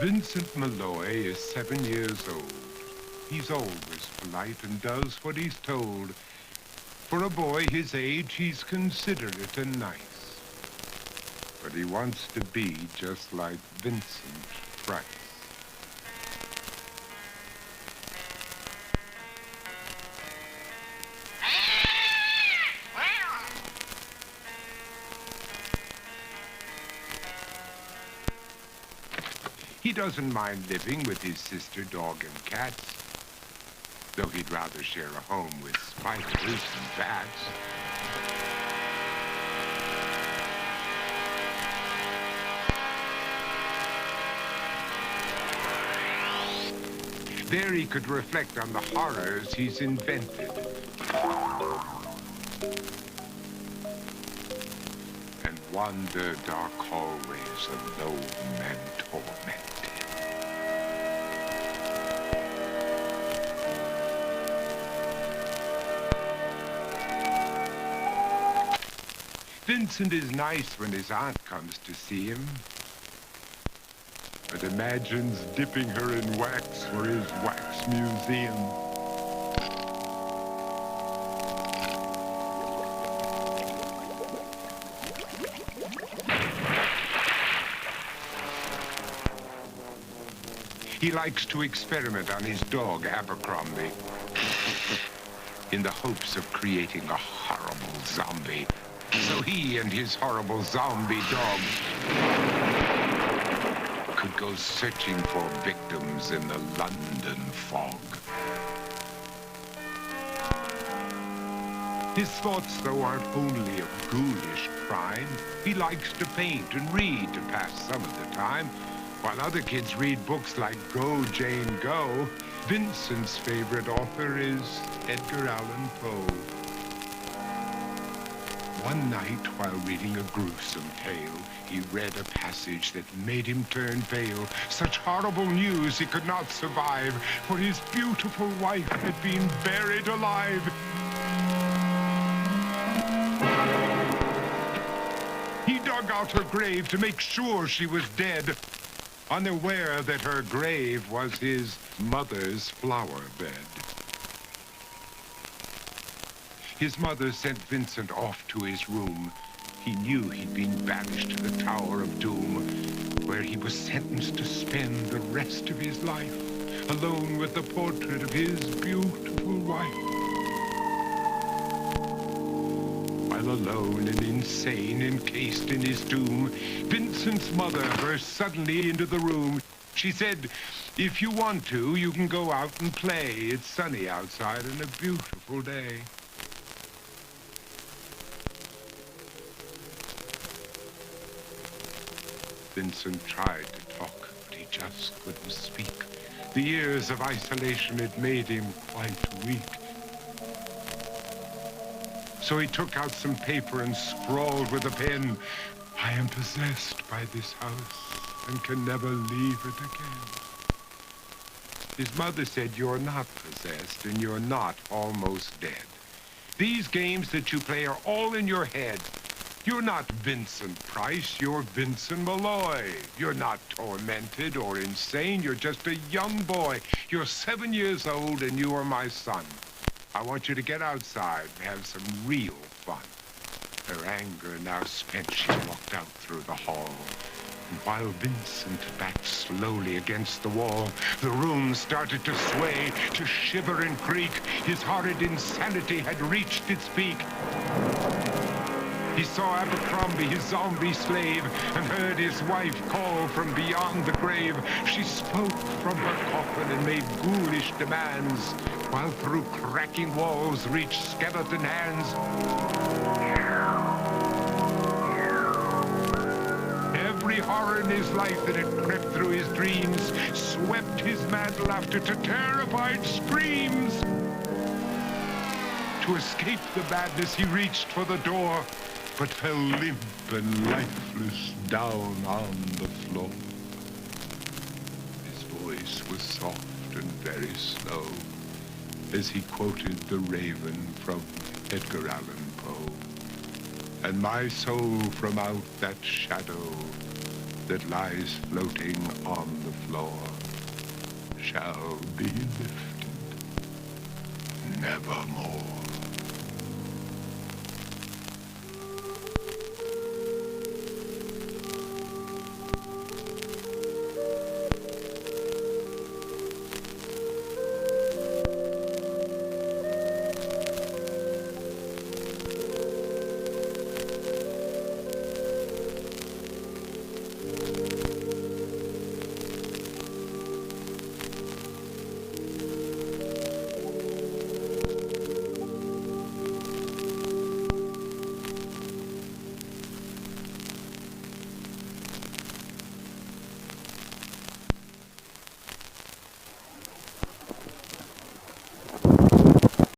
Vincent Malloy is 7 years old. He's always polite and does what he's told. For a boy his age, he's considerate and nice. But he wants to be just like Vincent Price. He doesn't mind living with his sister, dog, and cats, though he'd rather share a home with spiders and bats. There he could reflect on the horrors he's invented. And wander dark hallways alone and tormented. Vincent is nice when his aunt comes to see him, but imagines dipping her in wax for his wax museum. He likes to experiment on his dog, Abercrombie, in the hopes of creating a horrible zombie. So he and his horrible zombie dog could go searching for victims in the London fog. His thoughts, though, aren't only of ghoulish crime. He likes to paint and read to pass some of the time. While other kids read books like Go, Jane, Go, Vincent's favorite author is Edgar Allan Poe. One night, while reading a gruesome tale, he read a passage that made him turn pale. Such horrible news he could not survive, for his beautiful wife had been buried alive. He dug out her grave to make sure she was dead, unaware that her grave was his mother's flower bed. His mother sent Vincent off to his room. He knew he'd been banished to the Tower of Doom, where he was sentenced to spend the rest of his life alone with the portrait of his beautiful wife. While alone and insane, encased in his doom, Vincent's mother burst suddenly into the room. She said, "If you want to, you can go out and play. It's sunny outside and a beautiful day." Vincent tried to talk, but he just couldn't speak. The years of isolation had made him quite weak. So he took out some paper and scrawled with a pen, "I am possessed by this house and can never leave it again." His mother said, "You're not possessed and you're not almost dead. These games that you play are all in your head. You're not Vincent Price, you're Vincent Malloy. You're not tormented or insane, you're just a young boy. You're 7 years old and you are my son. I want you to get outside and have some real fun." Her anger now spent, she walked out through the hall. And while Vincent backed slowly against the wall, the room started to sway, to shiver and creak. His horrid insanity had reached its peak. He saw Abercrombie, his zombie slave, and heard his wife call from beyond the grave. She spoke from her coffin and made ghoulish demands, while through cracking walls reached skeleton hands. Every horror in his life that had crept through his dreams swept his mad laughter to terrified screams. To escape the madness, he reached for the door, but fell limp and lifeless down on the floor. His voice was soft and very slow as he quoted The Raven from Edgar Allan Poe. "And my soul from out that shadow that lies floating on the floor shall be lifted nevermore.